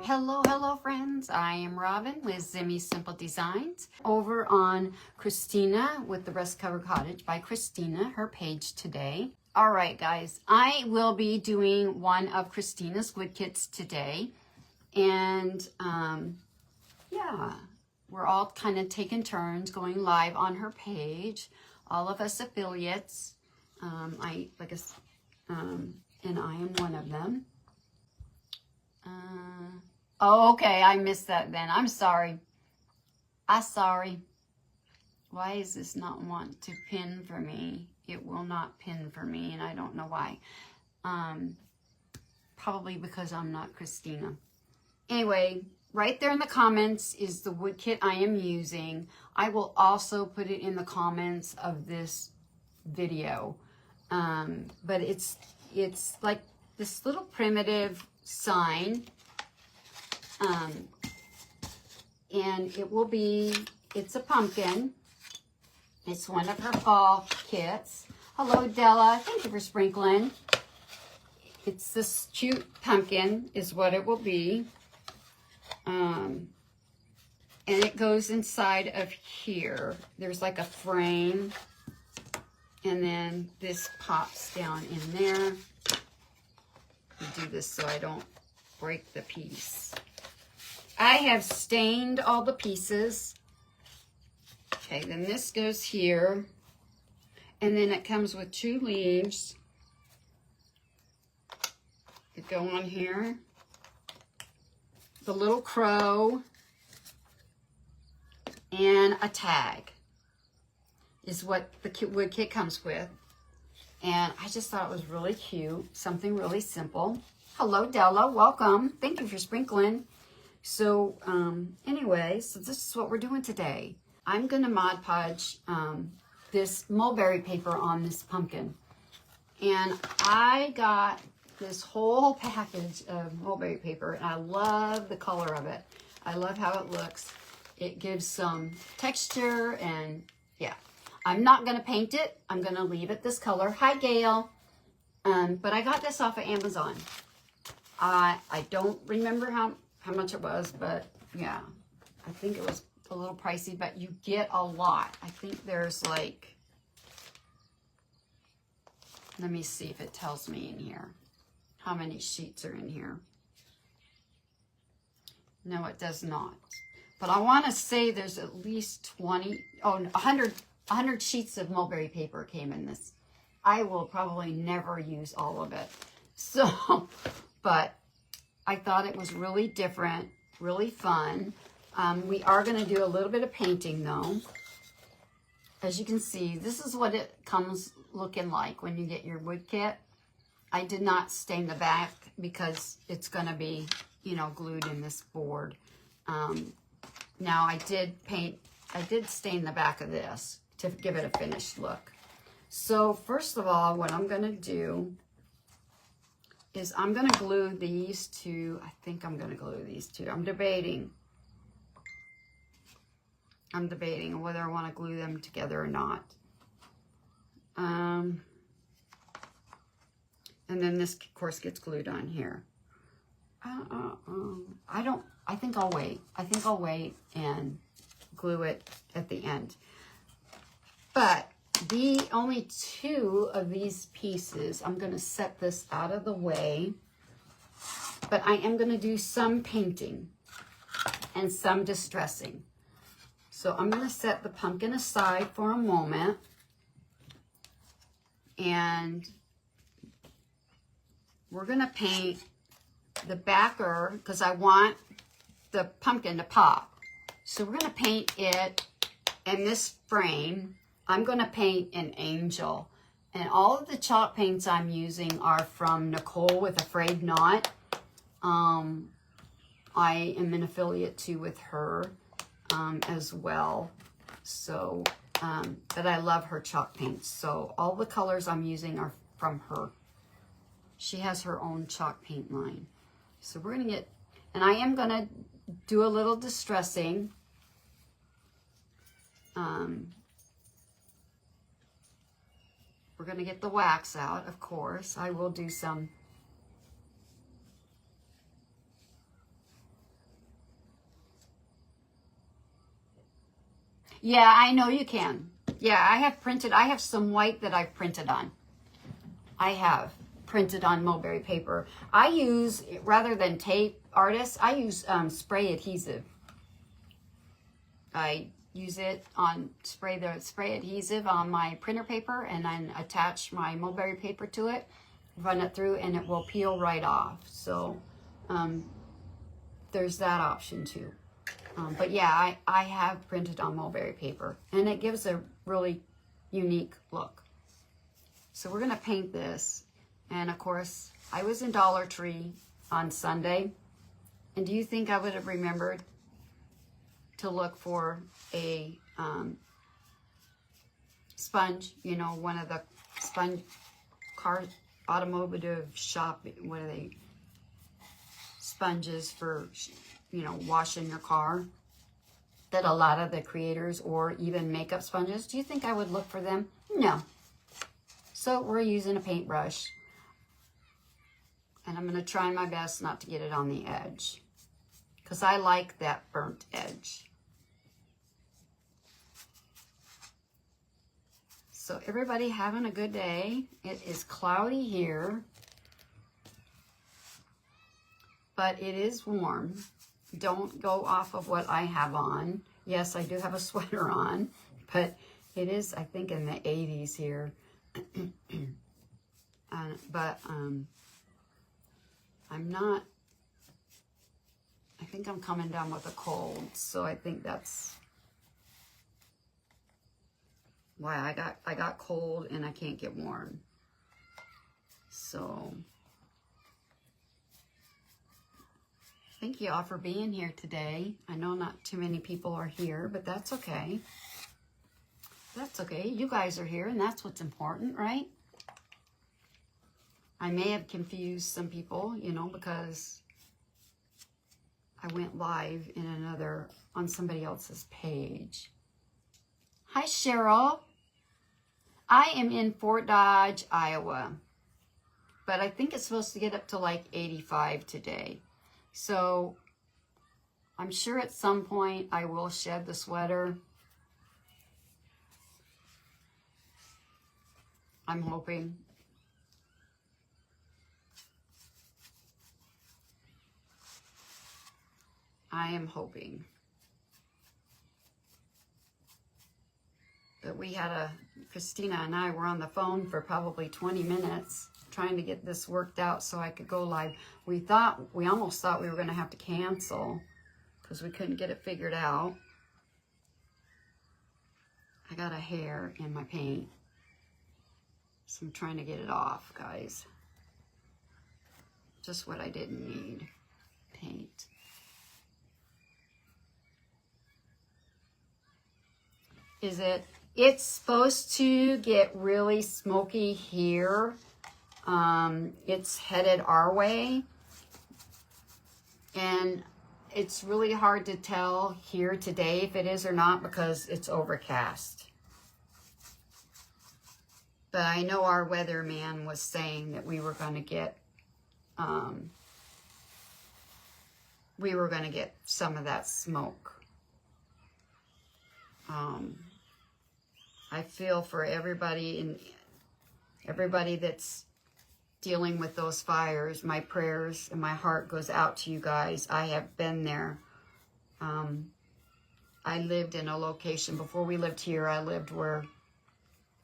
Hello friends. I am Robin with Zimmies Simple Designs over on Christina with the Rest Cover Cottage by Christina, her page today. All right, guys, I will be doing one of Christina's wood kits today. And yeah, we're all kind of taking turns going live on her page. All of us affiliates. And I am one of them. Oh, okay, I missed that then. I'm sorry. Sorry. Why is this not want to pin for me? It will not pin for me, and I don't know why. Probably because I'm not Christina. Anyway, right there in the comments is the wood kit I am using. I will also put it in the comments of this video. But it's like this little primitive sign. And it's a pumpkin. It's one of her fall kits. Hello, Della. Thank you for sprinkling. It's this cute pumpkin is what it will be. And it goes inside of here. There's like a frame. And then this pops down in there. We do this so I don't break the piece. I have stained all the pieces. Okay, then this goes here. And then it comes with 2 leaves that go on here. The little crow and a tag is what the wood kit comes with. And I just thought it was really cute. Something really simple. Hello, Della. Welcome. Thank you for sprinkling. So, anyway, so this is what we're doing today. I'm going to Mod Podge this mulberry paper on this pumpkin. And I got this whole package of mulberry paper, and I love the color of it. I love how it looks. It gives some texture, and yeah. I'm not going to paint it. I'm going to leave it this color. Hi, Gail. But I got this off of Amazon. I don't remember how much it was, but yeah, I think it was a little pricey, but you get a lot. I think there's like, let me see if it tells me in here how many sheets are in here. No, it does not. But I want to say there's at least 100 sheets of mulberry paper came in this. I will probably never use all of it. So, but I thought it was really different, really fun. We are going to do a little bit of painting though. As you can see, this is what it comes looking like when you get your wood kit. I did not stain the back because it's going to be, glued in this board. Now I did stain the back of this to give it a finished look. So first of all, what I'm going to do is I'm going to glue these two. I think I'm going to glue these two. I'm debating whether I want to glue them together or not. And then this, of course, gets glued on here. I think I'll wait. I think I'll wait and glue it at the end. But the only 2 of these pieces, I'm going to set this out of the way, but I am going to do some painting and some distressing. So I'm going to set the pumpkin aside for a moment, and we're going to paint the backer because I want the pumpkin to pop. So we're going to paint it in this frame. I'm going to paint an angel. And all of the chalk paints I'm using are from Nicole with Afraid Not. I am an affiliate too with her as well. So, but I love her chalk paints. So all the colors I'm using are from her. She has her own chalk paint line. So we're going to get, and I am going to do a little distressing. We're going to get the wax out, of course. I will do some Yeah, I know you can. Yeah, I have some white that I've printed on. I have printed on mulberry paper. I use, rather than tape, artists, I use spray adhesive. I use it on spray adhesive on my printer paper, and then attach my mulberry paper to it, run it through, and it will peel right off. So there's that option too. But yeah, I have printed on mulberry paper, and it gives a really unique look. So we're gonna paint this. And of course, I was in Dollar Tree on Sunday, and do you think I would have remembered to look for a sponge? You know, one of the sponge car automotive shop, what are they? Sponges for, you know, washing your car, that a lot of the creators, or even makeup sponges. Do you think I would look for them? No. So we're using a paintbrush, and I'm going to try my best not to get it on the edge, because I like that burnt edge. So everybody having a good day. It is cloudy here, but it is warm. Don't go off of what I have on. Yes, I do have a sweater on, but it is, I think, in the 80s here. But I'm not, I think I'm coming down with a cold, so I think that's why I got cold and I can't get warm. So thank you all for being here today. I know not too many people are here, but that's okay. That's okay. You guys are here, and that's what's important, right? I may have confused some people, you know, because I went live on somebody else's page. Hi, Cheryl. I am in Fort Dodge, Iowa, but I think it's supposed to get up to like 85 today. So I'm sure at some point I will shed the sweater. I'm hoping. I am hoping. But Christina and I were on the phone for probably 20 minutes trying to get this worked out so I could go live. We almost thought we were going to have to cancel because we couldn't get it figured out. I got a hair in my paint, so I'm trying to get it off, guys. Just what I didn't need. Paint. It's supposed to get really smoky here. It's headed our way, and it's really hard to tell here today if it is or not because it's overcast. But I know our weatherman was saying that we were going to get some of that smoke. I feel for everybody that's dealing with those fires. My prayers and my heart goes out to you guys. I have been there. I lived in a location before we lived here. I lived where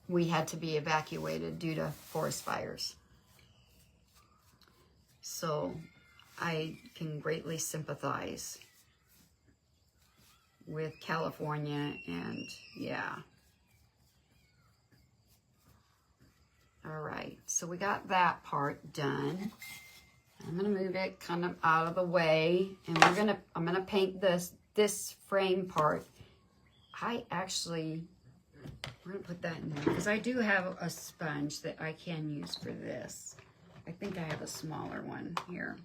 we had to be evacuated due to forest fires. So I can greatly sympathize with California, and yeah. All right, so we got that part done. I'm gonna move it kind of out of the way, and I'm gonna paint this frame part. We're gonna put that in there because I do have a sponge that I can use for this. I think I have a smaller one here.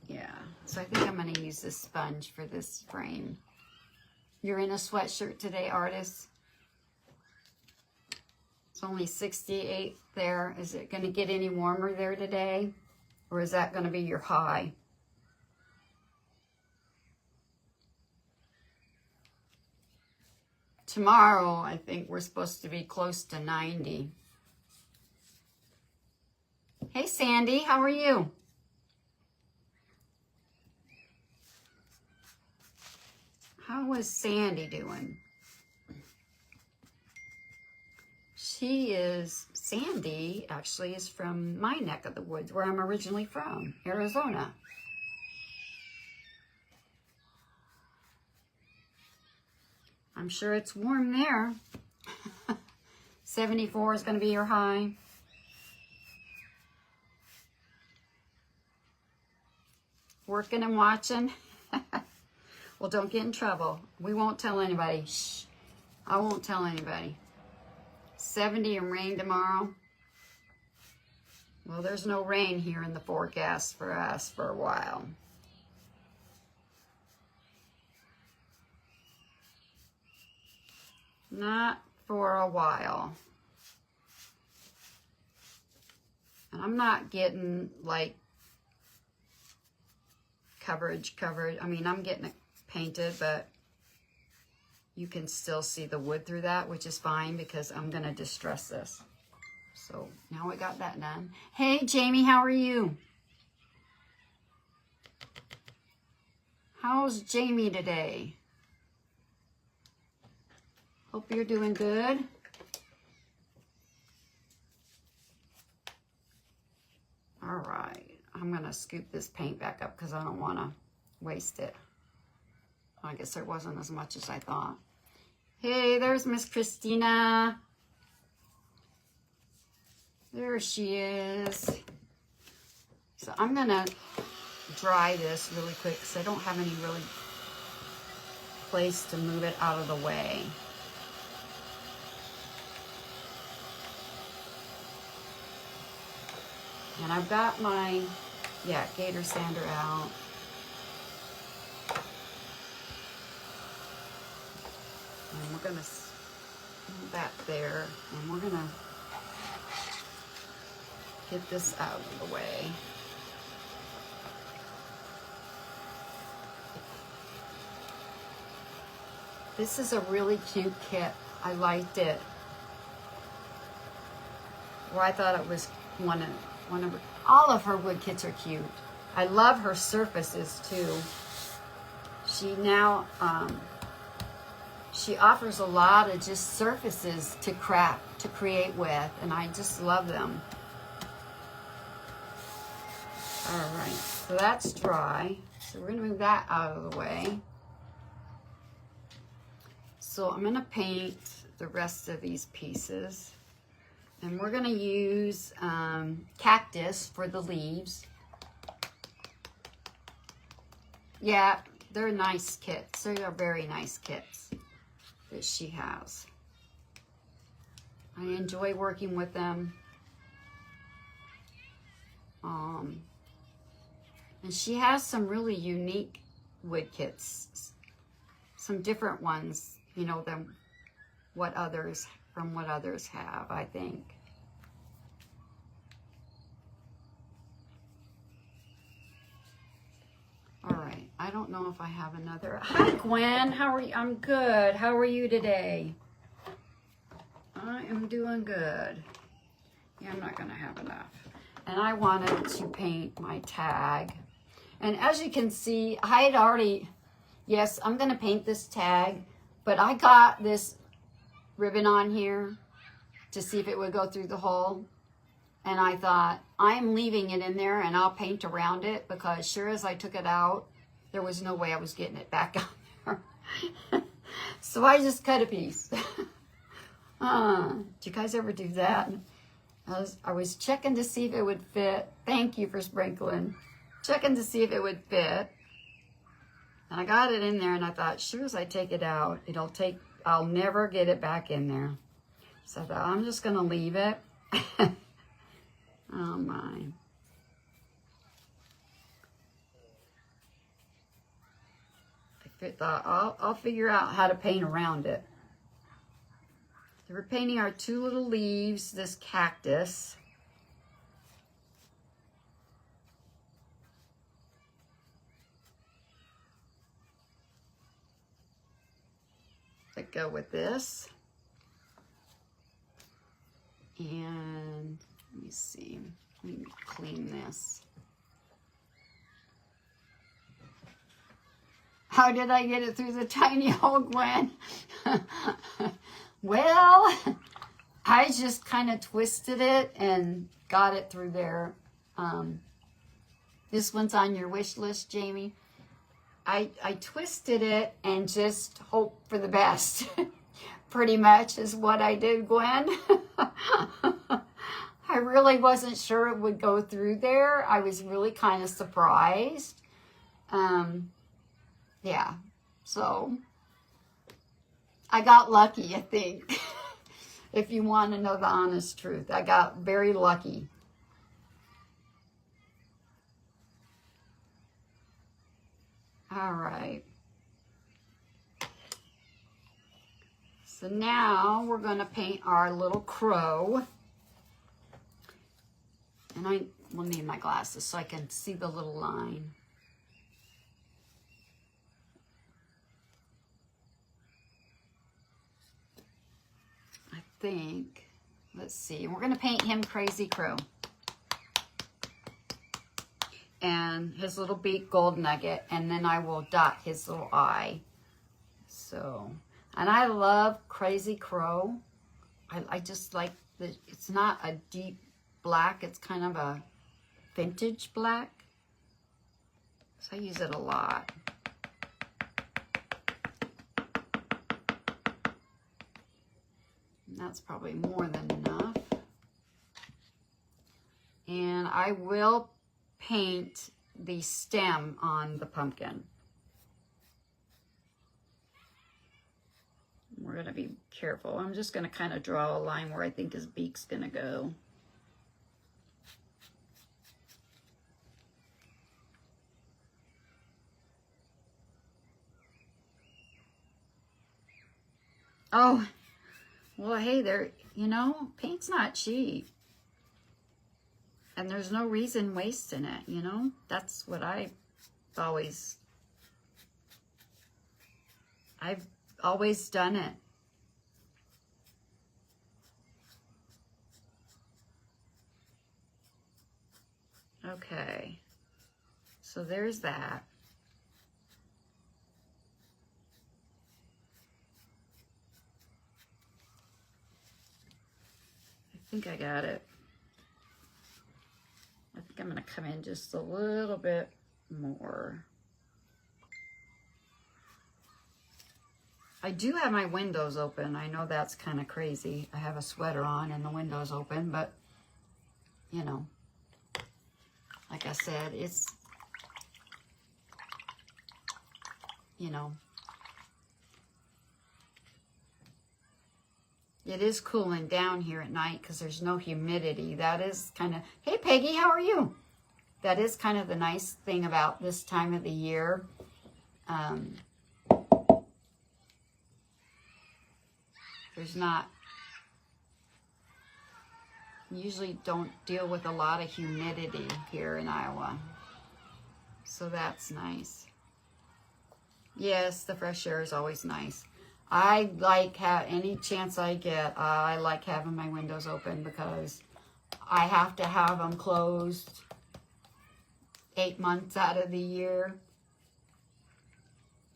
Yeah, so I think I'm gonna use this sponge for this frame. You're in a sweatshirt today, artist? It's only 68 there. Is it gonna get any warmer there today? Or is that gonna be your high? tomorrow, I think we're supposed to be close to 90. Hey, Sandy, how are you? How is Sandy doing? Sandy actually is from my neck of the woods, where I'm originally from, Arizona. I'm sure it's warm there. 74 is going to be your high. Working and watching. Well, don't get in trouble. We won't tell anybody. Shh. I won't tell anybody. 70 and rain tomorrow. Well, there's no rain here in the forecast for us for a while. Not for a while. And I'm not getting like coverage. I mean, I'm getting it painted, but you can still see the wood through that, which is fine because I'm going to distress this. So now we got that done. Hey, Jamie, how are you? How's Jamie today? Hope you're doing good. All right. I'm going to scoop this paint back up because I don't want to waste it. I guess there wasn't as much as I thought. Hey, there's Miss Christina. There she is. So I'm going to dry this really quick because I don't have any really place to move it out of the way. And I've got my, gator sander out. And we're going to move that there. And we're going to get this out of the way. This is a really cute kit. I liked it. Well, I thought it was all of her wood kits are cute. I love her surfaces too. She now, she offers a lot of just surfaces to create with, and I just love them. All right, so that's dry. So we're gonna move that out of the way. So I'm gonna paint the rest of these pieces. And we're going to use cactus for the leaves. Yeah, they're nice kits. They are very nice kits that she has. I enjoy working with them. And she has some really unique wood kits. Some different ones, you know, than what others have, I think. All right, I don't know if I have another. Hi, Gwen, how are you? I'm good. How are you today? I am doing good. Yeah, I'm not gonna have enough. And I wanted to paint my tag. And as you can see, I had already, yes, I'm gonna paint this tag, but I got this ribbon on here to see if it would go through the hole, and I thought I'm leaving it in there and I'll paint around it, because sure as I took it out, there was no way I was getting it back on there. So I just cut a piece. Do you guys ever do that? I was checking to see if it would fit. Thank you for sprinkling. Checking to see if it would fit, and I got it in there, and I thought sure as I take it out, I'll never get it back in there. So I thought, I'm just going to leave it. Oh, my. I thought, I'll figure out how to paint around it. So we're painting our two little leaves, this cactus. that go with this. And let me see, let me clean this. How did I get it through the tiny hole, Gwen? Well, I just kind of twisted it and got it through there. This one's on your wish list, Jamie. I twisted it and just hope for the best. Pretty much is what I did, Gwen. I really wasn't sure it would go through there. I was really kind of surprised. Yeah, so I got lucky, I think. If you want to know the honest truth, I got very lucky. All right. So now we're going to paint our little crow. And I will need my glasses so I can see the little line. I think, let's see, we're going to paint him Crazy Crow. And his little beak gold nugget, and then I will dot his little eye. So, and I love Crazy Crow. I just like the, it's not a deep black, it's kind of a vintage black. So I use it a lot. And that's probably more than enough. And I will paint the stem on the pumpkin. We're going to be careful. I'm just going to kind of draw a line where I think his beak's going to go. Oh, well, hey there, you know, paint's not cheap. And there's no reason wasting it, you know? That's what I've always done it. Okay. So there's that. I think I got it. I think I'm going to come in just a little bit more. I do have my windows open. I know that's kind of crazy. I have a sweater on and the windows open, but you know, like I said, it's, you know, it is cooling down here at night because there's no humidity. That is kind of, hey Peggy, how are you? That is kind of the nice thing about this time of the year. There's not, usually don't deal with a lot of humidity here in Iowa. So that's nice. Yes, the fresh air is always nice. I like any chance I get, I like having my windows open because I have to have them closed 8 months out of the year.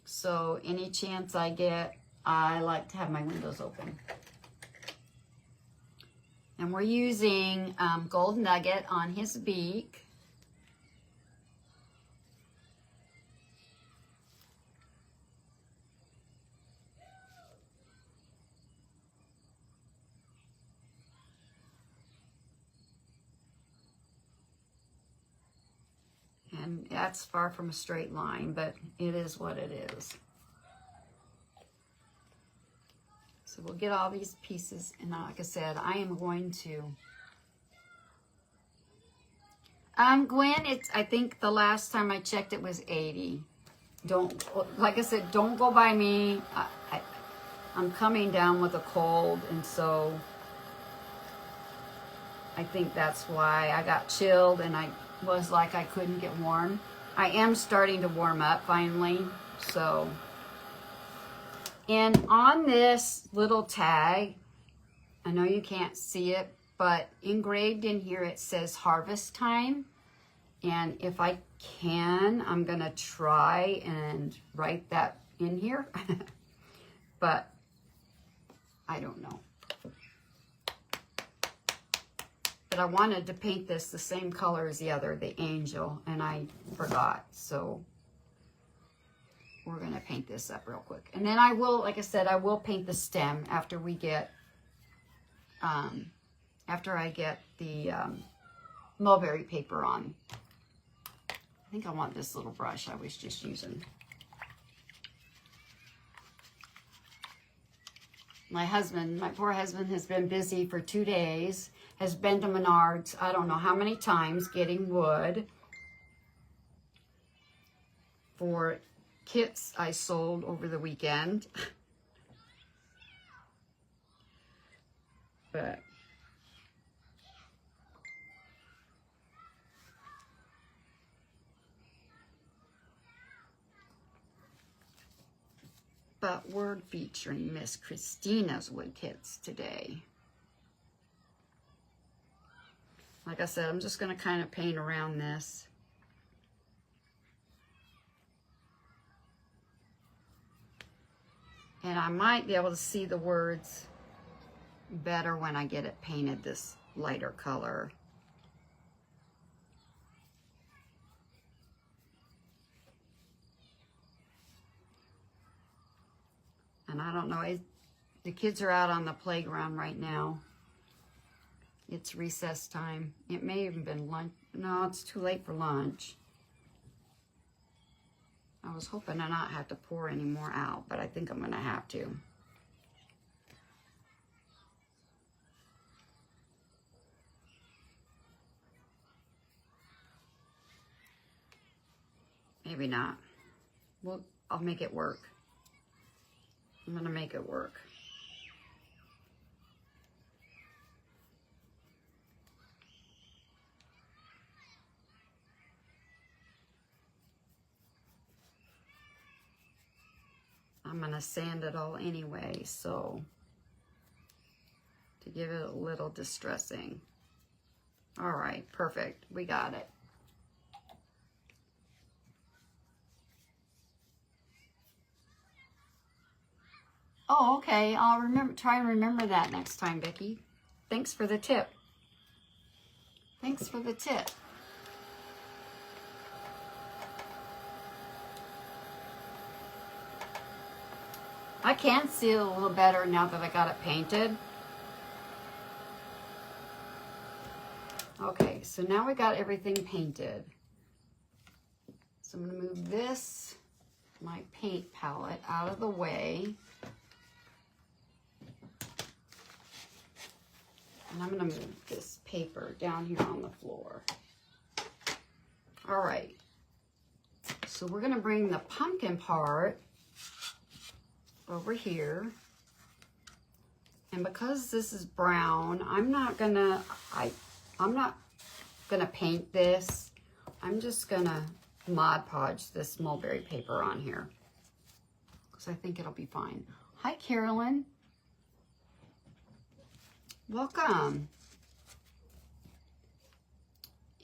So any chance I get, I like to have my windows open. And we're using gold nugget on his beak. And that's far from a straight line, but it is what it is. So we'll get all these pieces, and like I said, I am going to, Gwen, I think the last time I checked it was 80. Don't, like I said, don't go by me. I'm coming down with a cold, and so I think that's why I got chilled, and I was like I couldn't get warm. I am starting to warm up finally, so And on this little tag, I know you can't see it, but engraved in here it says harvest time. And if I can, I'm gonna try and write that in here. But I don't know. But I wanted to paint this the same color as the other, the angel, and I forgot. So we're gonna paint this up real quick. And then I will, like I said, I will paint the stem after we get, after I get the mulberry paper on. I think I want this little brush I was just using. My husband, my poor husband, has been busy for 2 days, has been to Menards, I don't know how many times, getting wood for kits I sold over the weekend. But we're featuring Miss Christina's wood kits today. Like I said, I'm just going to kind of paint around this. And I might be able to see the words better when I get it painted this lighter color. And I don't know, the kids are out on the playground right now. It's recess time. It may have been lunch. No, it's too late for lunch. I was hoping to not have to pour any more out, but I think I'm gonna have to. Maybe not. Well, I'll make it work. I'm gonna make it work. I'm gonna sand it all anyway, so to give it a little distressing. All right, perfect, we got it. Oh, okay, I'll try and remember that next time, Vicki. Thanks for the tip. Thanks for the tip. I can see it a little better now that I got it painted. Okay, so now we got everything painted. So I'm gonna move this, my paint palette, out of the way. And I'm gonna move this paper down here on the floor. All right, so we're gonna bring the pumpkin part over here. And because this is brown, I'm not gonna paint this. I'm just gonna Mod Podge this mulberry paper on here because I think it'll be fine. Hi, Carolyn. Welcome.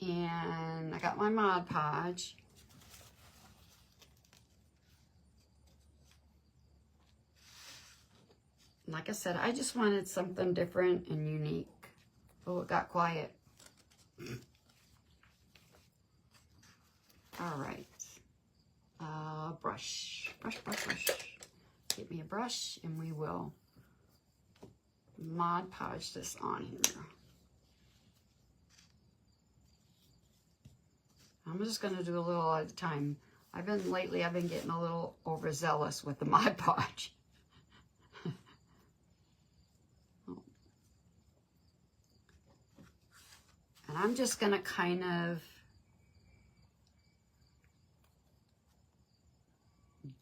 And I got my Mod Podge. Like I said, I just wanted something different and unique. Oh, it got quiet. All right. Brush. Get me a brush and we will Mod Podge this on here. I'm just going to do a little at a time. Lately I've been getting a little overzealous with the Mod Podge. And I'm just going to kind of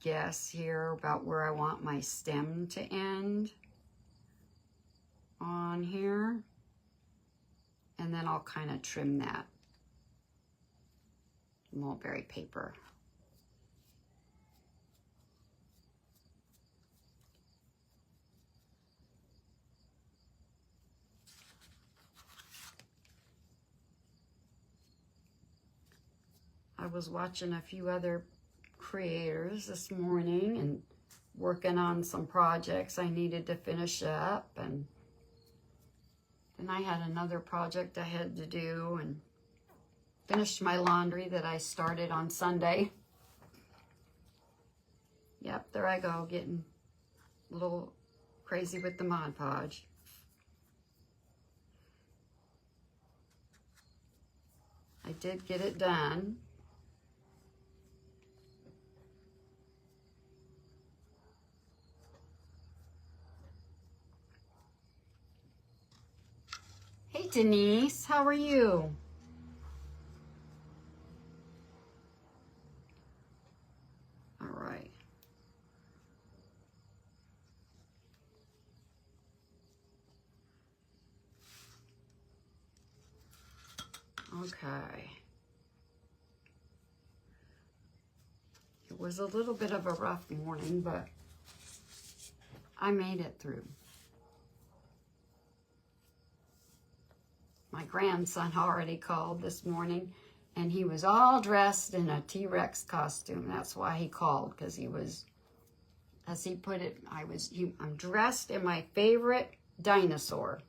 guess here about where I want my stem to end on here. And then I'll kind of trim that mulberry paper. I was watching a few other creators this morning and working on some projects I needed to finish up, and then I had another project I had to do and finished my laundry that I started on Sunday. Yep, there I go, getting a little crazy with the Mod Podge. I did get it done. Hey Denise, how are you? All right. Okay. It was a little bit of a rough morning, but I made it through. My grandson already called this morning, and he was all dressed in a T-Rex costume. That's why he called, because he was, as he put it, I'm dressed in my favorite dinosaur.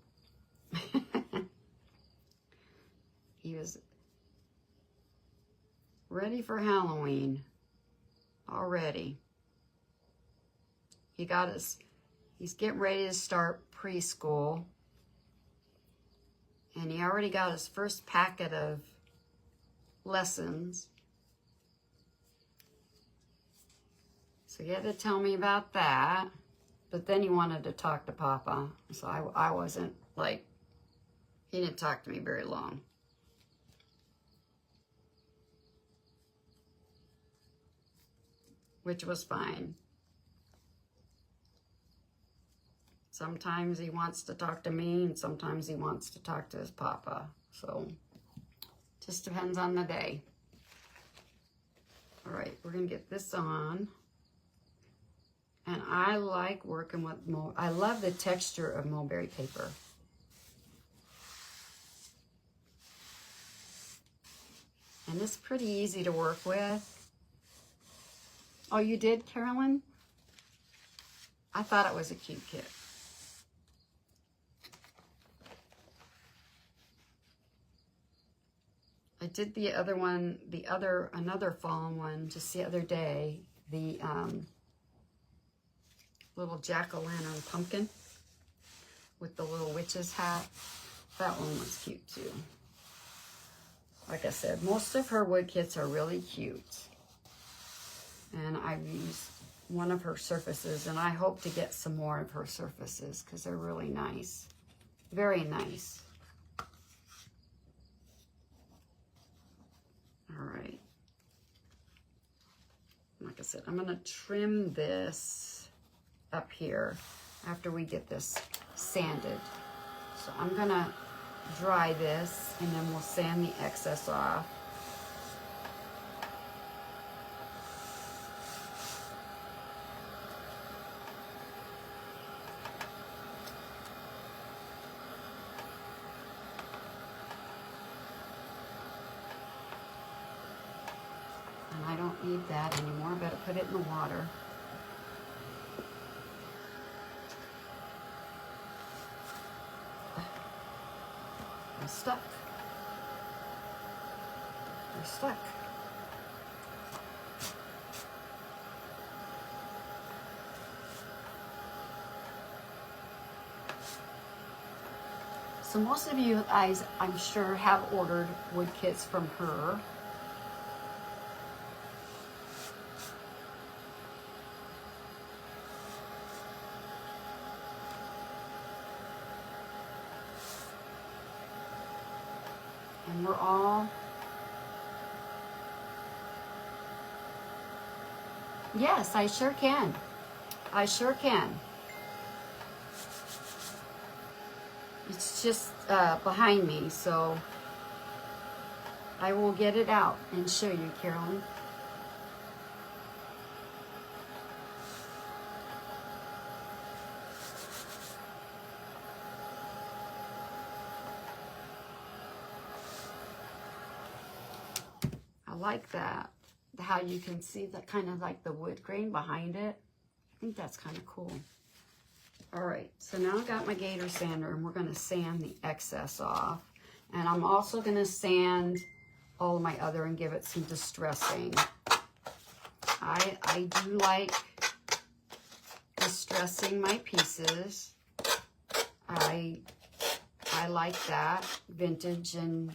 He was ready for Halloween already. He's getting ready to start preschool. And he already got his first packet of lessons. So he had to tell me about that. But then he wanted to talk to Papa. So I wasn't like, he didn't talk to me very long. Which was fine. Sometimes he wants to talk to me, and sometimes he wants to talk to his Papa. So, just depends on the day. All right, we're going to get this on. And I like working with, I love the texture of mulberry paper. And it's pretty easy to work with. Oh, you did, Carolyn? I thought it was a cute kit. I did the other one, another fall one just the other day, the little jack-o'-lantern pumpkin with the little witch's hat. That one was cute too. Like I said, most of her wood kits are really cute. And I've used one of her surfaces, and I hope to get some more of her surfaces because they're really nice. Very nice. All right. Like I said, I'm going to trim this up here after we get this sanded. So I'm going to dry this, and then we'll sand the excess off. I don't need that anymore. I better put it in the water. I'm stuck. We're stuck. So most of you guys, I'm sure, have ordered wood kits from her. And we're all, yes, I sure can. I sure can. It's just behind me, so I will get it out and show you, Carolyn. I like that. How you can see that kind of like the wood grain behind it. I think that's kind of cool. All right, so now I've got my gator sander and we're gonna sand the excess off. And I'm also gonna sand all of my other and give it some distressing. I do like distressing my pieces. I like that, vintage. And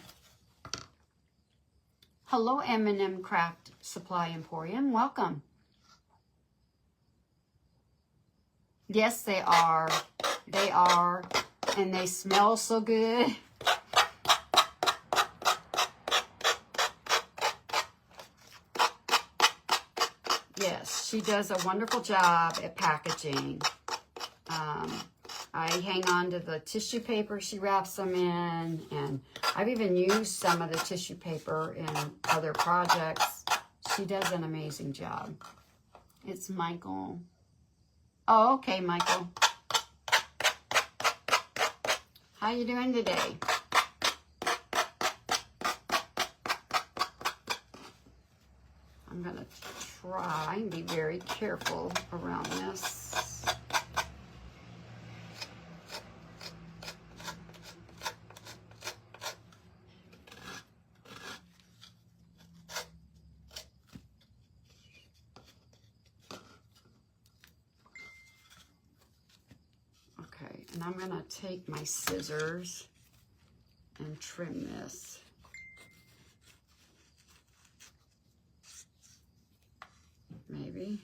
hello, M&M Craft Supply Emporium, welcome. Yes, they are, and they smell so good. Yes, she does a wonderful job at packaging. I hang on to the tissue paper she wraps them in, and I've even used some of the tissue paper in other projects. She does an amazing job. It's Michael. Oh, okay, Michael. How you doing today? I'm going to try and be very careful around this. Okay, and I'm going to take my scissors and trim this. Maybe.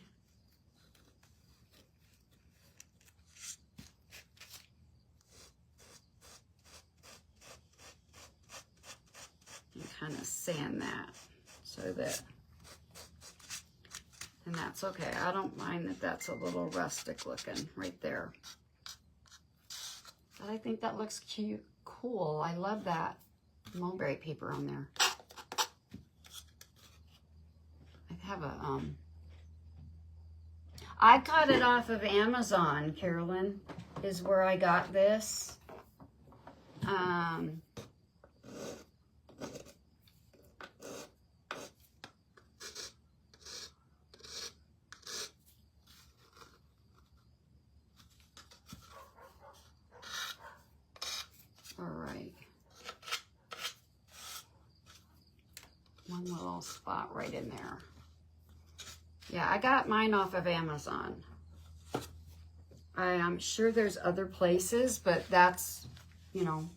And kind of sand that so that, and that's okay. I don't mind that that's a little rustic looking right there. But I think that looks cute, cool. I love that mulberry paper on there. I have a, I got it off of Amazon, Carolyn, is where I got this. All right. One little spot right in there. Yeah, I got mine off of Amazon. I'm sure there's other places, but that's, you know,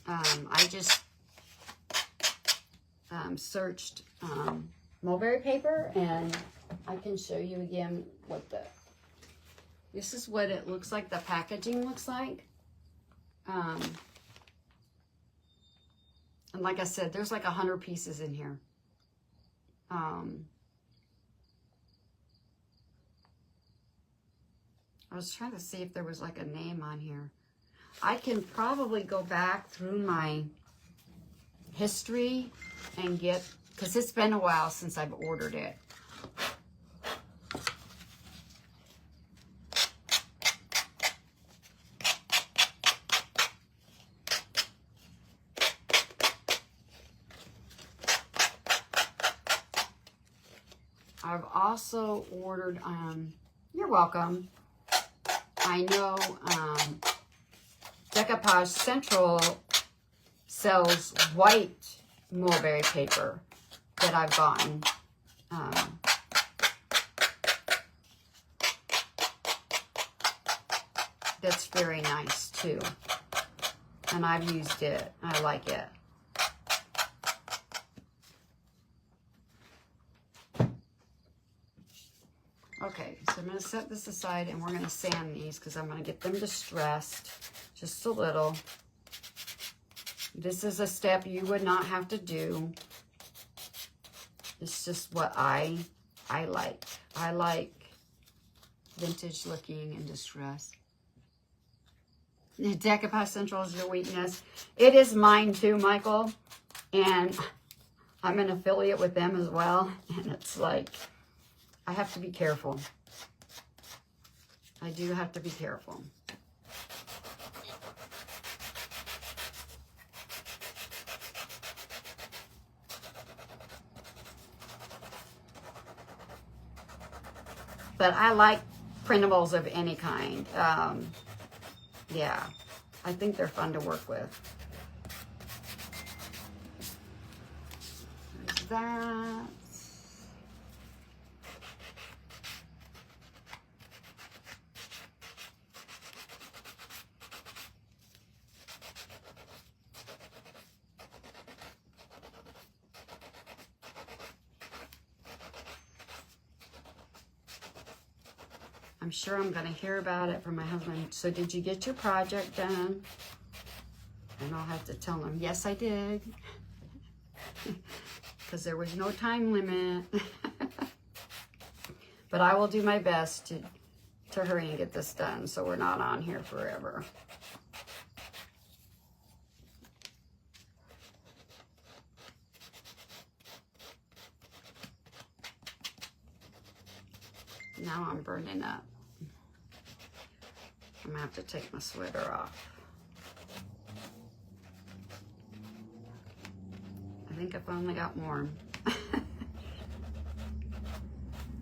I just searched mulberry paper, and I can show you again what this is what it looks like, the packaging looks like. And like I said, there's like 100 pieces in here. I was trying to see if there was like a name on here. I can probably go back through my history and get, because it's been a while since I've ordered it. I've also ordered, you're welcome. I know Decoupage Central sells white mulberry paper that I've gotten. That's very nice too. And I've used it. I like it. Okay, so I'm going to set this aside and we're going to sand these because I'm going to get them distressed just a little. This is a step you would not have to do. It's just what I like. I like vintage looking and distressed. Decoupage Central is your weakness. It is mine too, Michael. And I'm an affiliate with them as well. And it's like, I have to be careful. I do have to be careful. But I like printables of any kind. Yeah, I think they're fun to work with. There's that. I'm sure I'm going to hear about it from my husband. So did you get your project done? And I'll have to tell him, yes, I did. Because there was no time limit. But I will do my best to hurry and get this done so we're not on here forever. Now I'm burning up. I'm gonna have to take my sweater off. I think I finally got warm.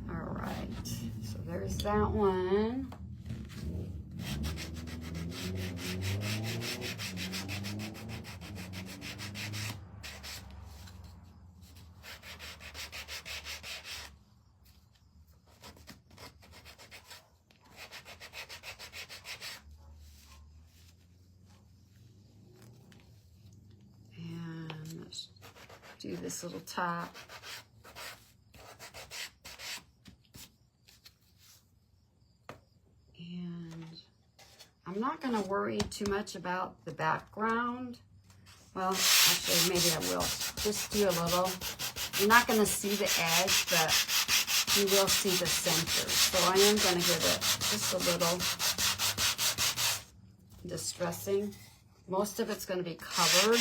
All right, so there's that one. Do this little top. And I'm not going to worry too much about the background. Well, actually, maybe I will. Just do a little. You're not going to see the edge, but you will see the center. So I am going to give it just a little distressing. Most of it's going to be covered.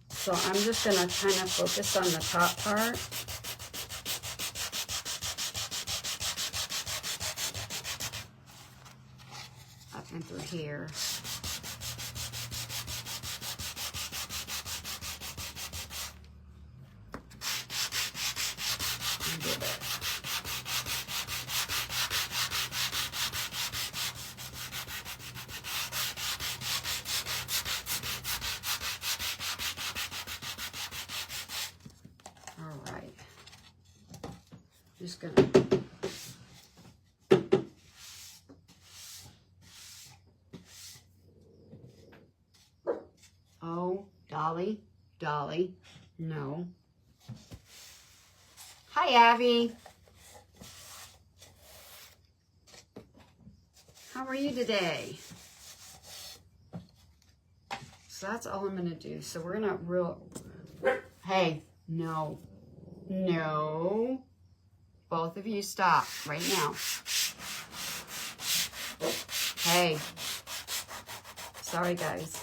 So I'm just going to kind of focus on the top part. Up and through here. And give it. Just gonna oh, Dolly, no. Hi, Abby. How are you today? So that's all I'm gonna do. So we're gonna hey, no. Both of you stop right now. Hey. Sorry, guys.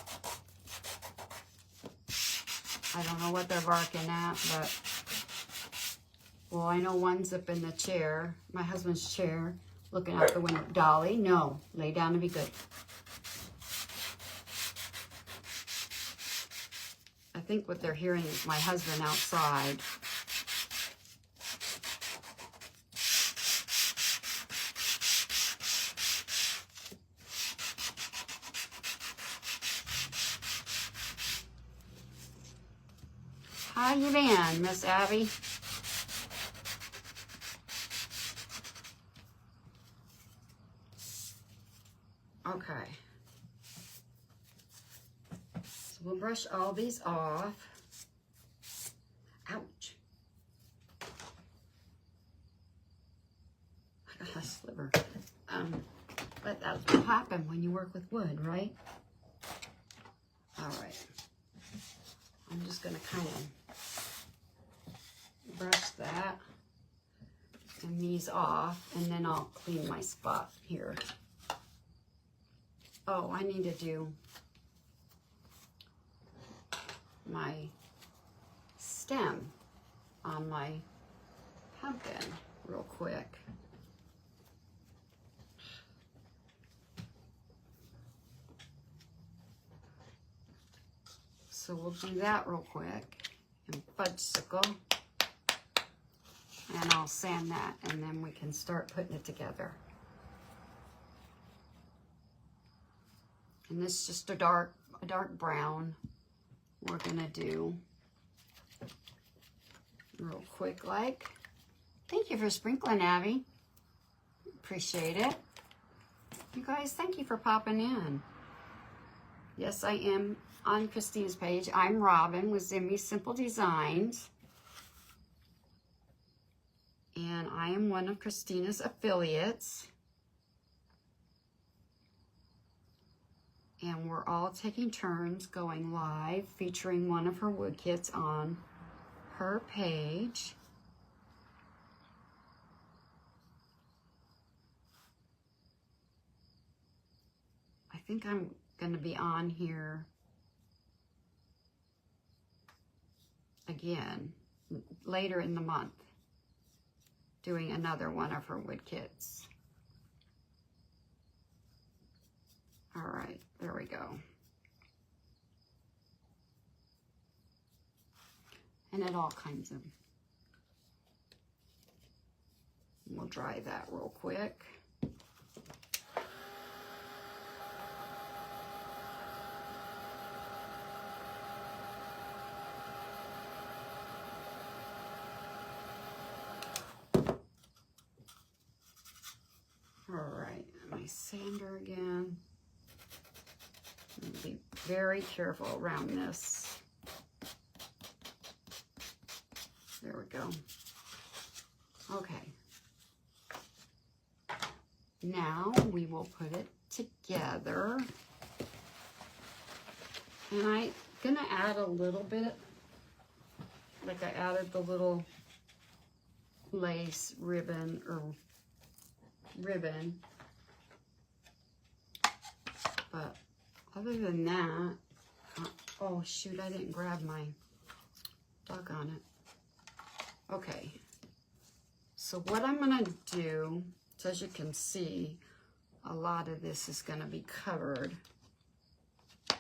I don't know what they're barking at, but... Well, I know one's up in the chair, my husband's chair, looking out the window. Dolly, no. Lay down and be good. I think what they're hearing is my husband outside. How you been, Miss Abby? Okay. So we'll brush all these off. Ouch. I got a sliver. But that's what happens when you work with wood, right? All right. I'm just going to kind of brush that and these off, and then I'll clean my spot here. Oh, I need to do my stem on my pumpkin real quick. So we'll do that real quick. And fudgesicle. and I'll sand that, and then we can start putting it together. And this is just a dark brown we're gonna do real quick like. Thank you for sprinkling, Abby. Appreciate it. You guys, thank you for popping in. Yes, I am on Christina's page. I'm Robin with Zimmies Simple Designs. And I am one of Christina's affiliates. And we're all taking turns going live, featuring one of her wood kits on her page. I think I'm going to be on here again later in the month, doing another one of her wood kits. All right, there we go. And it all kinds of, we'll dry that real quick. All right, my sander again. Be very careful around this. There we go. Okay. Now we will put it together. And I'm gonna add a little bit, like I added the little lace ribbon or ribbon. But other than that, oh shoot, I didn't grab my doggone it. Okay, so what I'm gonna do, so as you can see, a lot of this is gonna be covered. I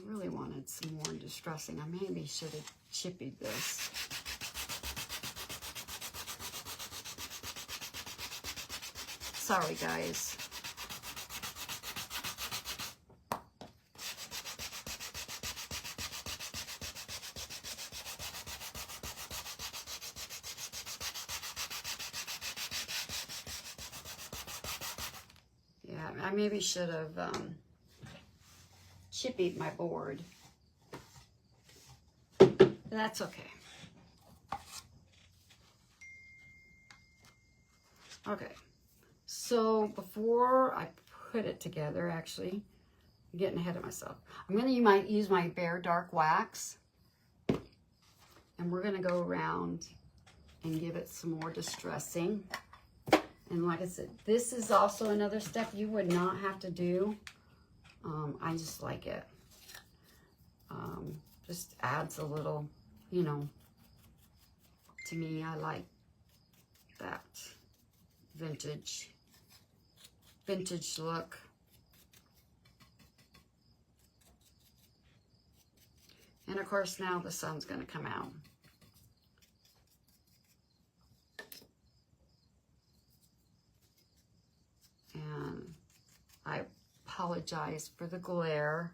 really wanted some more distressing. I maybe should have chippied this. Sorry, guys. Yeah, I maybe should have chippied my board. That's okay. Okay, so before I put it together, actually, I'm getting ahead of myself. I'm going to use my Bare Dark Wax, and we're going to go around and give it some more distressing. And like I said, this is also another step you would not have to do. I just like it. Just adds a little, you know, to me, I like that vintage look. And of course now the sun's going to come out. And I apologize for the glare.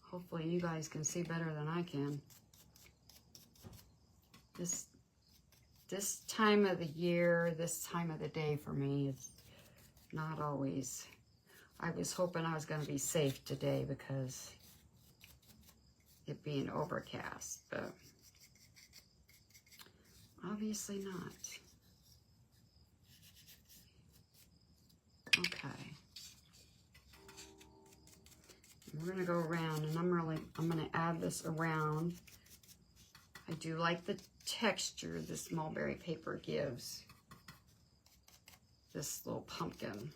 Hopefully you guys can see better than I can. This time of the year, this time of the day for me is not always. I was hoping I was going to be safe today because it being overcast, but obviously not. Okay. We're going to go around, and I'm going to add this around. I do like the texture this mulberry paper gives this little pumpkin.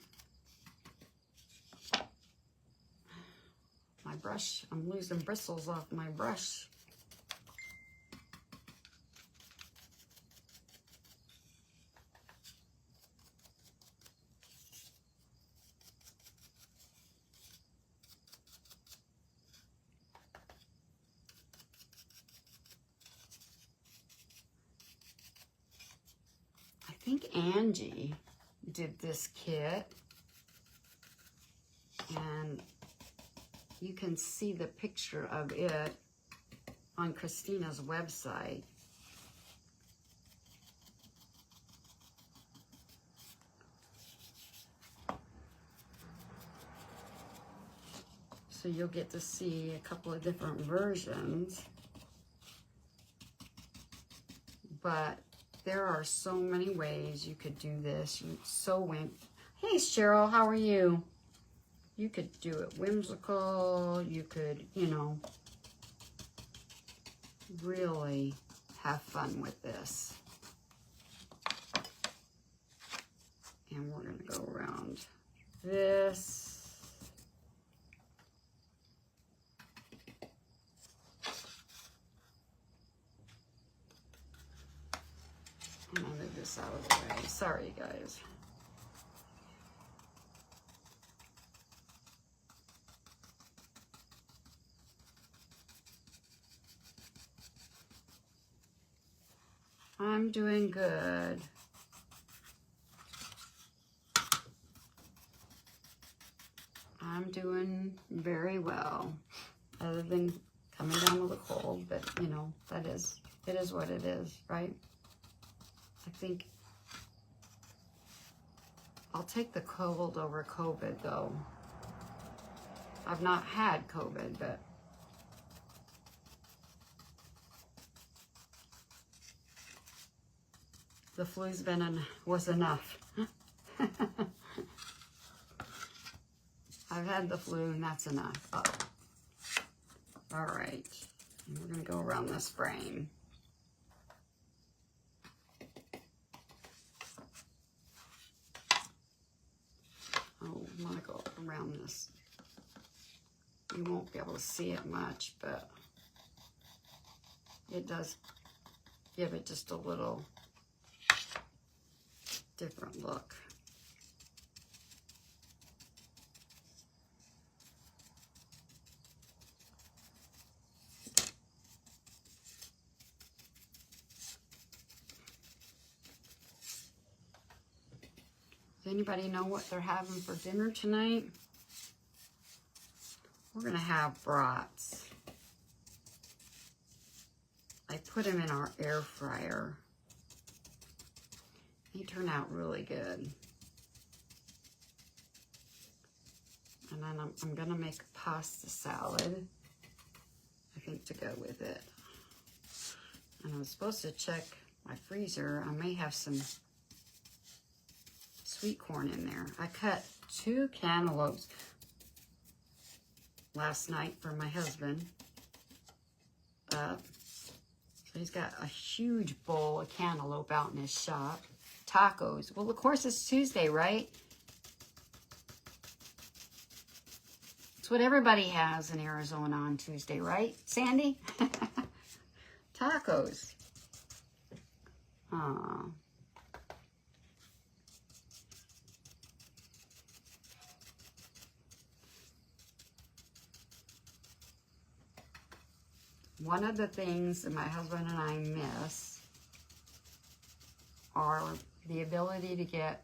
My brush, I'm losing bristles off my brush. think Angie did this kit, and you can see the picture of it on Christina's website. So you'll get to see a couple of different versions, but there are so many ways you could do this. You sew in. Hey Cheryl, how are you? You could do it whimsical. You could, you know, really have fun with this. And we're going to go around this. I'm going to move this out of the way. Sorry, guys. I'm doing good. I'm doing very well, other than coming down with a cold, but you know, it is what it is, right? I think I'll take the cold over COVID though. I've not had COVID, but the flu's was enough. I've had the flu and that's enough. Oh. All right, and we're gonna go around this frame. Oh, I'm gonna go around this. You won't be able to see it much, but it does give it just a little different look. Does anybody know what they're having for dinner tonight? We're gonna have brats. I put them in our air fryer. They turn out really good. And then I'm gonna make a pasta salad, I think, to go with it. And I was supposed to check my freezer. I may have some sweet corn in there. I cut 2 cantaloupes last night for my husband. So he's got a huge bowl of cantaloupe out in his shop. Tacos. Well, of course, it's Tuesday, right? It's what everybody has in Arizona on Tuesday, right, Sandy? Tacos. Aw. One of the things that my husband and I miss are the ability to get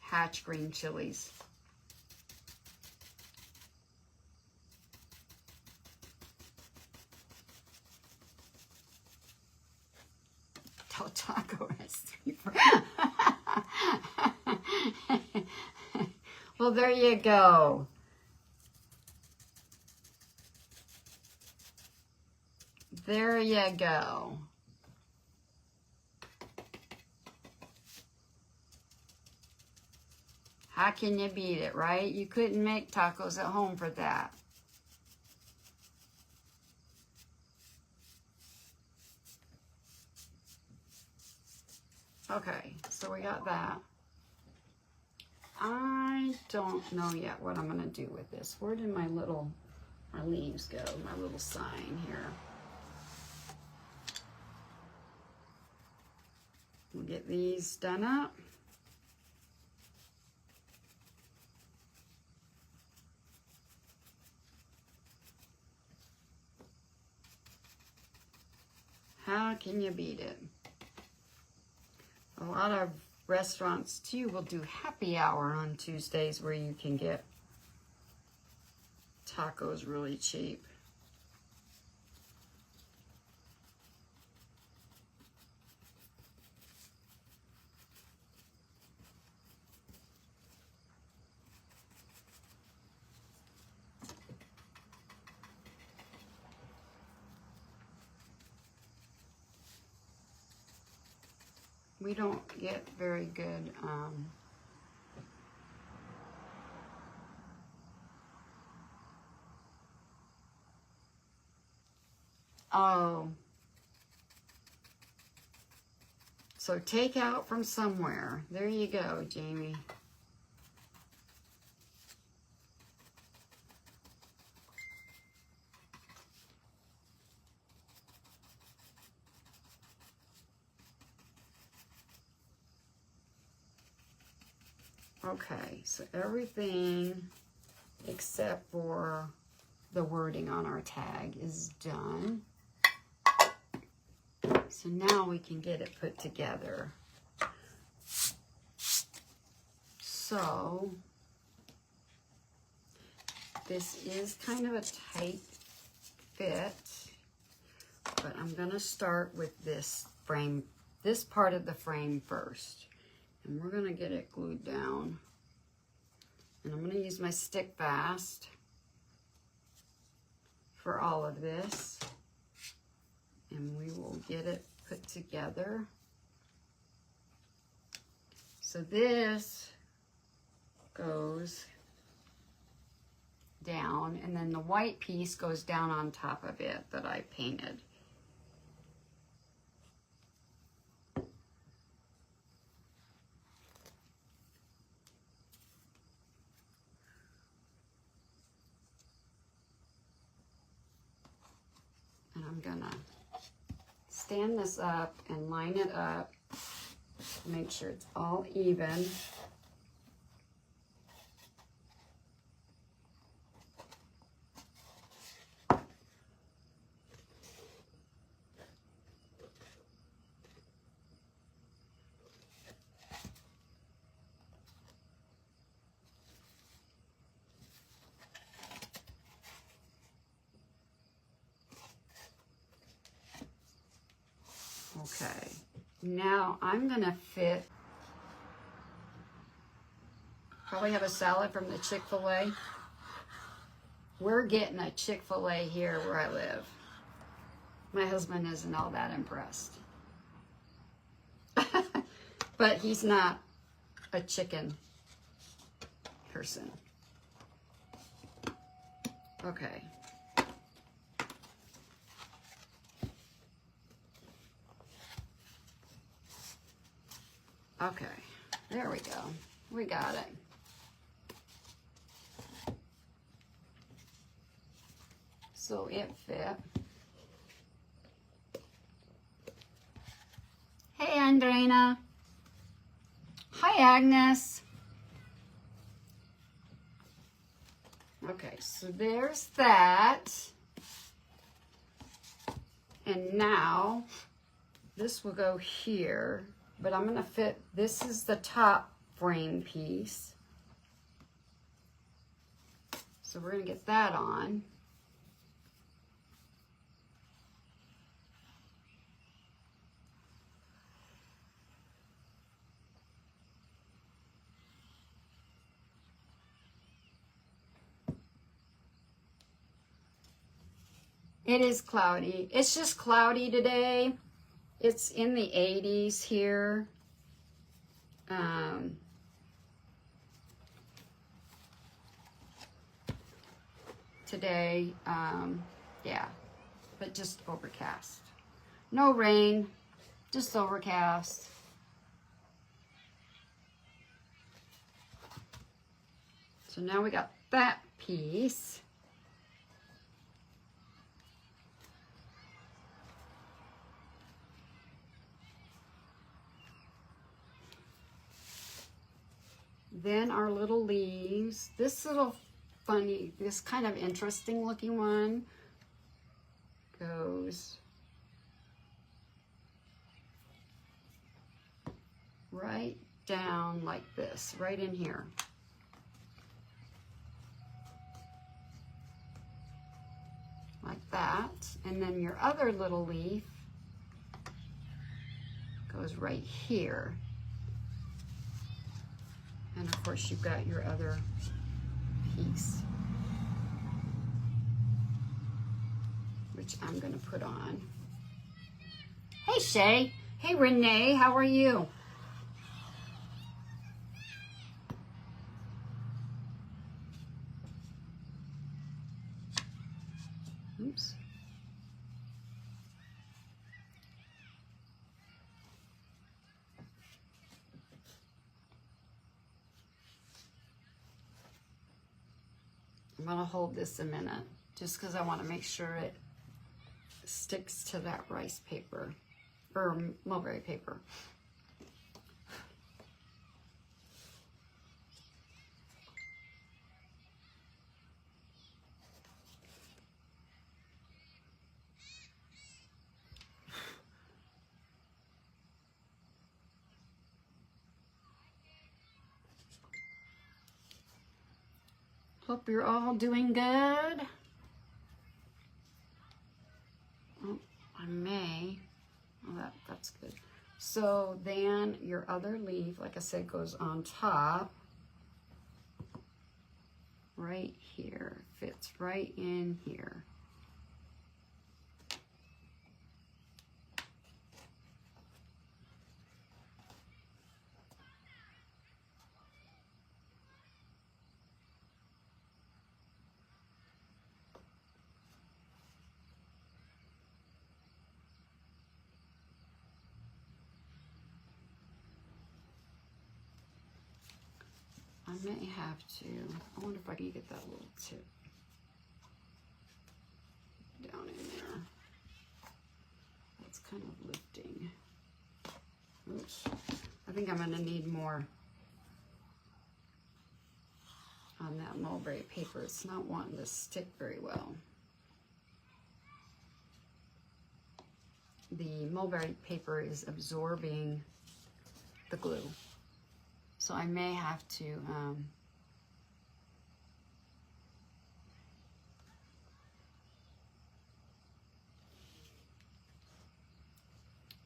hatch green chilies. Del Taco has 3 Well, there you go. There you go. How can you beat it, right? You couldn't make tacos at home for that. Okay, so we got that. I don't know yet what I'm going to do with this. Where did my leaves go? My little sign here. We'll get these done up. How can you beat it? A lot of restaurants too will do happy hour on Tuesdays where you can get tacos really cheap. We don't get very good oh, so take out from somewhere. There you go, Jamie. Okay, so everything except for the wording on our tag is done. So now we can get it put together. So this is kind of a tight fit, but I'm gonna start with this frame, this part of the frame first. And we're gonna get it glued down. And I'm gonna use my stick fast for all of this. And we will get it put together. So this goes down, and then the white piece goes down on top of it that I painted. And I'm gonna stand this up and line it up, make sure it's all even. Okay, now I'm gonna fit, probably have a salad from the Chick-fil-A. We're getting a Chick-fil-A here where I live. My husband isn't all that impressed. But he's not a chicken person. Okay. Okay, there we go. We got it. So it fit. Hey, Andrena. Hi, Agnes. Okay, so there's that. And now this will go here. But I'm going to fit, this is the top frame piece. So we're going to get that on. It is cloudy. It's just cloudy today. It's in the 80s here. Today, yeah, but just overcast. No rain, just overcast. So now we got that piece. Then our little leaves. This little funny, this kind of interesting looking one goes right down like this, right in here. Like that. And then your other little leaf goes right here. And of course you've got your other piece, which I'm gonna put on. Hey Shay, hey Renee, how are you? Oops. I'm gonna hold this a minute just because I want to make sure it sticks to that rice paper or mulberry paper. Hope you're all doing good. Oh, I may. Oh, that's good. So then your other leaf, like I said, goes on top. Right here. Fits right in here. I may have to, I wonder if I can get that little tip down in there. That's kind of lifting. Oops. I think I'm gonna need more on that mulberry paper. It's not wanting to stick very well. The mulberry paper is absorbing the glue. So I may have to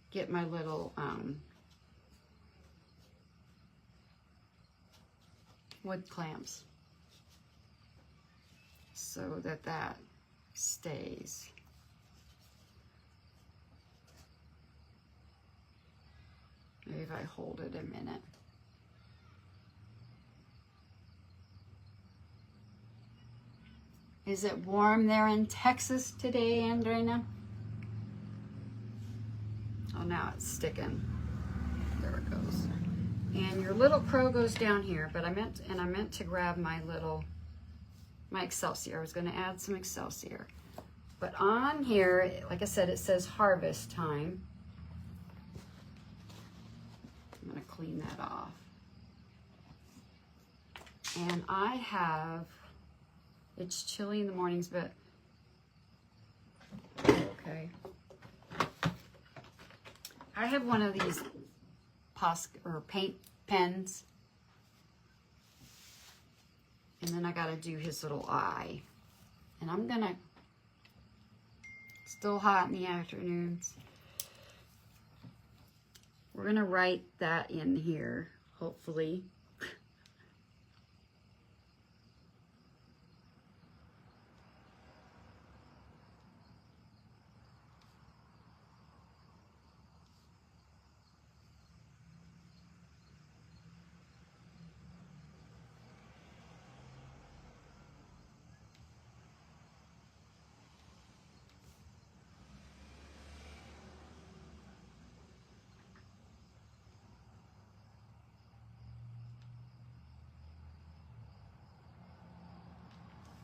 get my little wood clamps so that that stays. Maybe if I hold it a minute. Is it warm there in Texas today, Andrina? Oh, now it's sticking. There it goes. And your little crow goes down here, but I meant to grab my Excelsior. I was gonna add some Excelsior. But on here, like I said, it says harvest time. I'm gonna clean that off. And I have, it's chilly in the mornings, but okay. I have one of these paint pens. And then I gotta do his little eye. And I'm gonna, still hot in the afternoons. We're gonna write that in here, hopefully.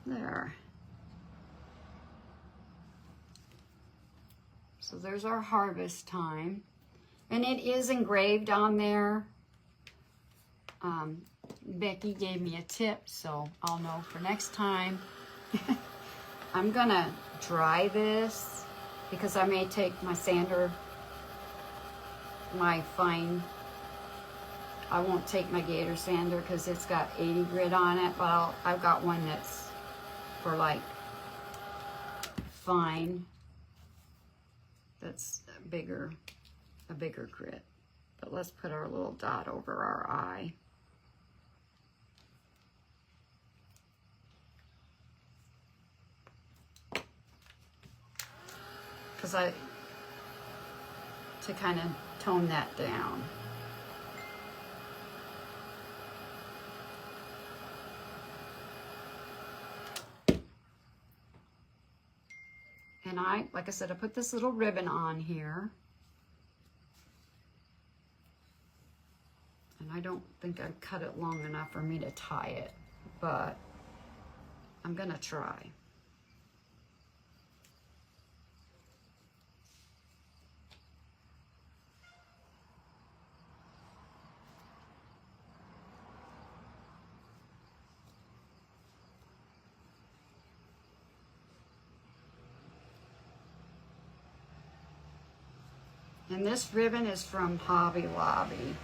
There. So there's our harvest time. And it is engraved on there. Becky gave me a tip, so I'll know for next time. I'm gonna dry this because I may take my sander, my fine I won't take my gator sander because it's got 80 grit on it, but I've got one that's for like fine, that's a bigger grit. But let's put our little dot over our eye. To kind of tone that down. And like I said, I put this little ribbon on here. And I don't think I've cut it long enough for me to tie it, but I'm gonna try. And this ribbon is from Hobby Lobby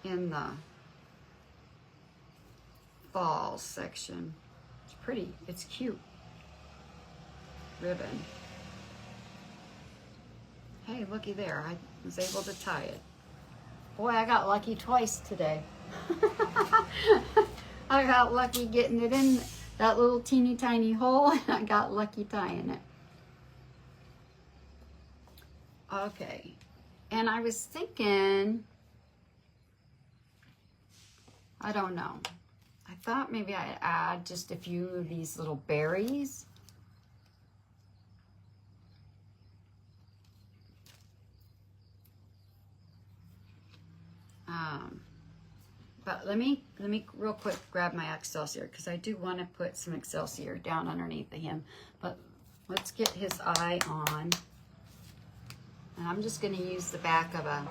in the fall section. It's pretty, it's cute ribbon. Hey, looky there, I was able to tie it. Boy, I got lucky twice today. I got lucky getting it in that little teeny tiny hole, and I got lucky tying it. Okay, and I was thinking, I don't know. I thought maybe I'd add just a few of these little berries. But let me real quick grab my Excelsior, because I do want to put some Excelsior down underneath the hem. But let's get his eye on. And I'm just going to use the back of a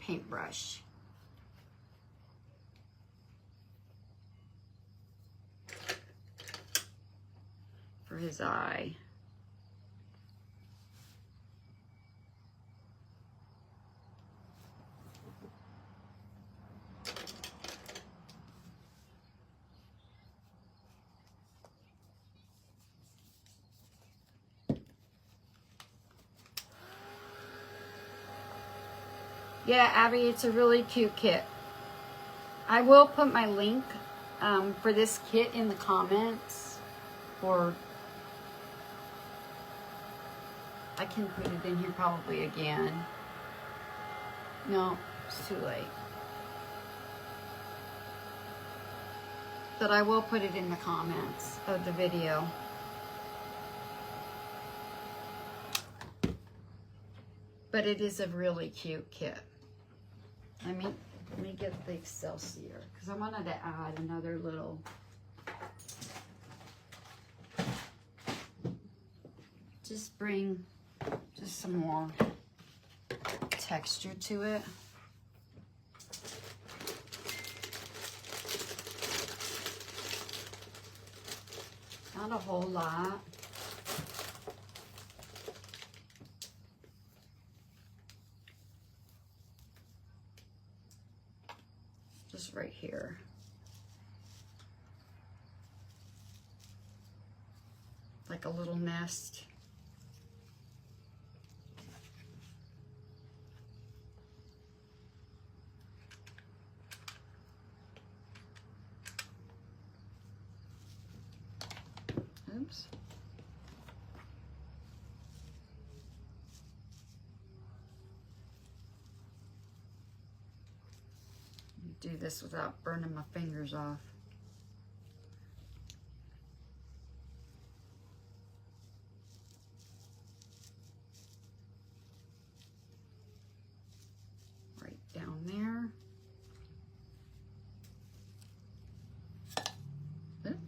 paintbrush. For his eye. Yeah, Abby, it's a really cute kit. I will put my link for this kit in the comments, or I can put it in here probably again. No, it's too late. But I will put it in the comments of the video. But it is a really cute kit. Let me get the Excelsior, because I wanted to add another little bring just some more texture to it. Not a whole lot. Just right here. Like a little nest. Oops. Do this without burning my fingers off. Right down there. Oop.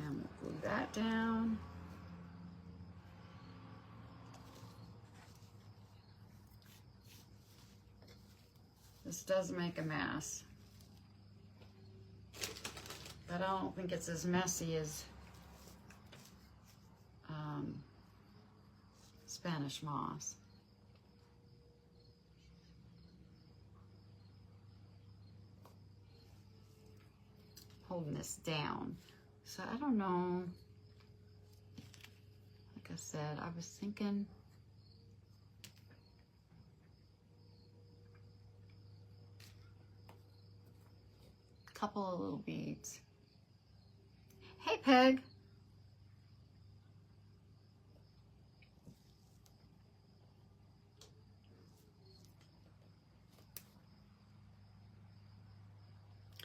And we'll glue that down. This does make a mess. But I don't think it's as messy as Spanish moss. Holding this down. So I don't know. Like I said, I was thinking a couple of little beads. Hey, Peg.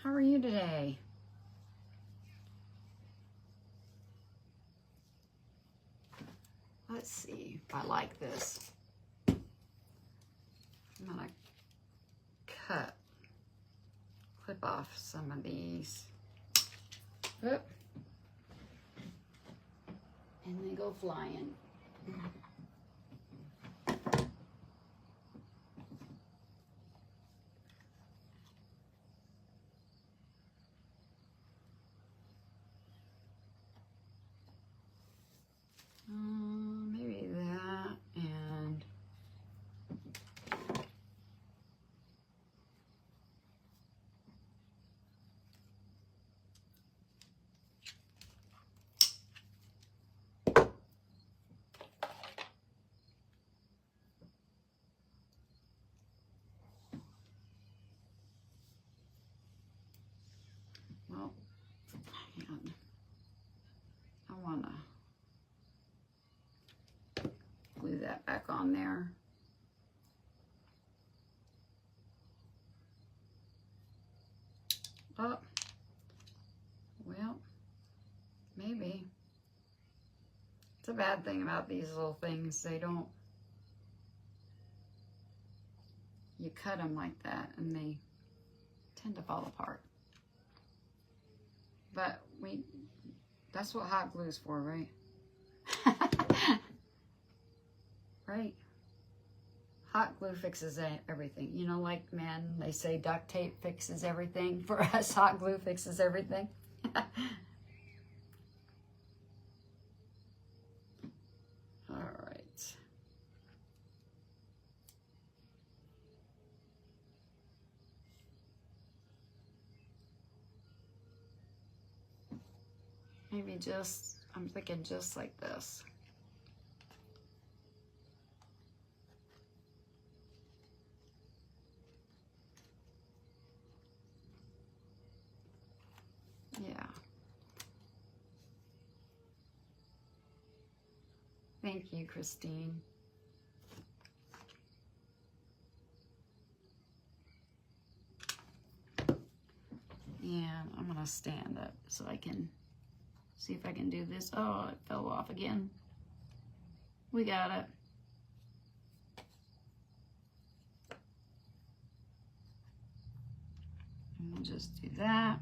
How are you today? Let's see if I like this. I'm gonna clip off some of these. Oop. And they go flying. Maybe that and well, and I want to glue that back on there. Oh, well, maybe. It's a bad thing about these little things. They don't, you cut them like that and they tend to fall apart. But that's what hot glue is for, right? Right? Hot glue fixes everything. You know, like men, they say duct tape fixes everything. For us, hot glue fixes everything. All right. Maybe just, I'm thinking just like this. Yeah. Thank you, Christine. And I'm gonna stand up so I can see if I can do this. Oh, it fell off again. We got it. And we'll just do that.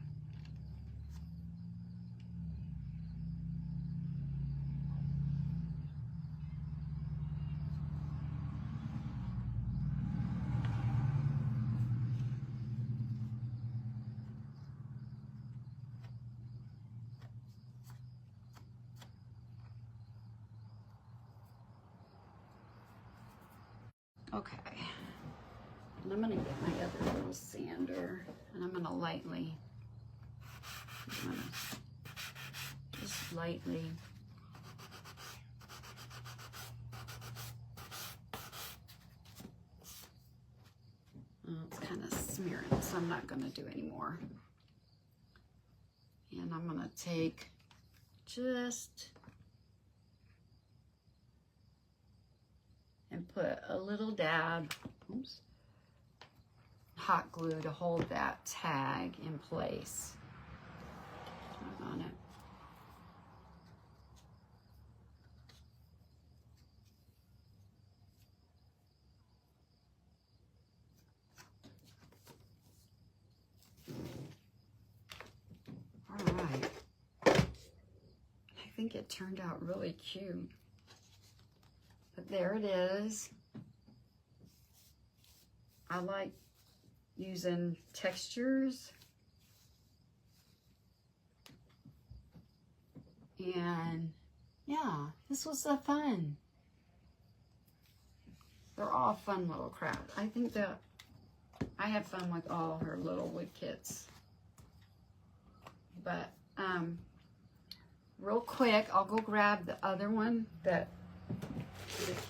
Okay, and I'm gonna get my other little sander and I'm gonna lightly, just lightly it's kind of smearing, so I'm not gonna do any more. And I'm gonna take just and put a little dab, oops, hot glue to hold that tag in place. Tug on it. All right. I think it turned out really cute. But there it is. I like using textures. And yeah, this was so fun. They're all fun little crafts. I think that I had fun with all her little wood kits. But real quick, I'll go grab the other one that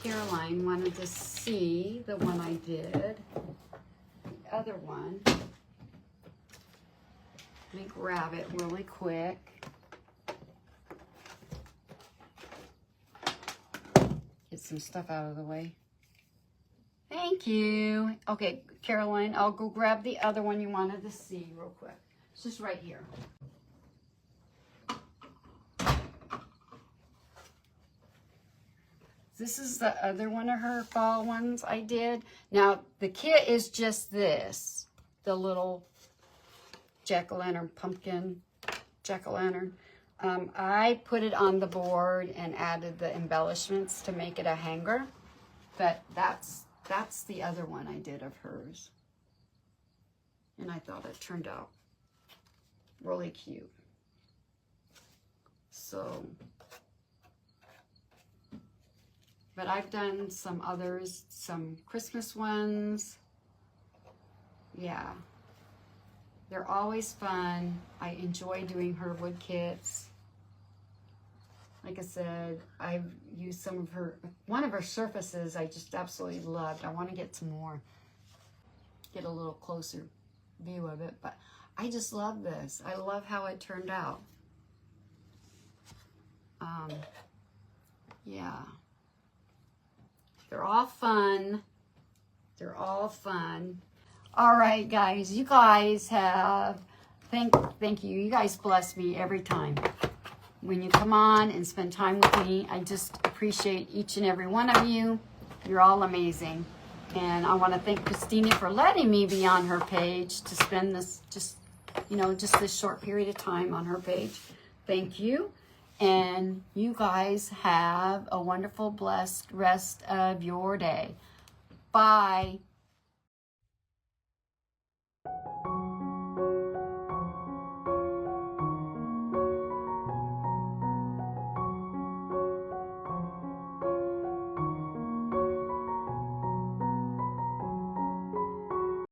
Caroline wanted to see, the one I did. The other one. Let me grab it really quick. Get some stuff out of the way. Thank you. Okay, Caroline, I'll go grab the other one you wanted to see real quick. It's just right here. This is the other one of her fall ones I did. Now, the kit is just this. The little jack-o'-lantern, pumpkin jack-o'-lantern. I put it on the board and added the embellishments to make it a hanger. But that's the other one I did of hers. And I thought it turned out really cute. So, but I've done some others, some Christmas ones. Yeah. They're always fun. I enjoy doing her wood kits. Like I said, I've used some of her, one of her surfaces I just absolutely loved. I want to get some more, get a little closer view of it, but I just love this. I love how it turned out. Yeah. They're all fun. They're all fun. All right, guys, you guys have, thank you. You guys bless me every time. When you come on and spend time with me, I just appreciate each and every one of you. You're all amazing. And I want to thank Christina for letting me be on her page to spend this, just this short period of time on her page. Thank you. And you guys have a wonderful, blessed rest of your day. Bye.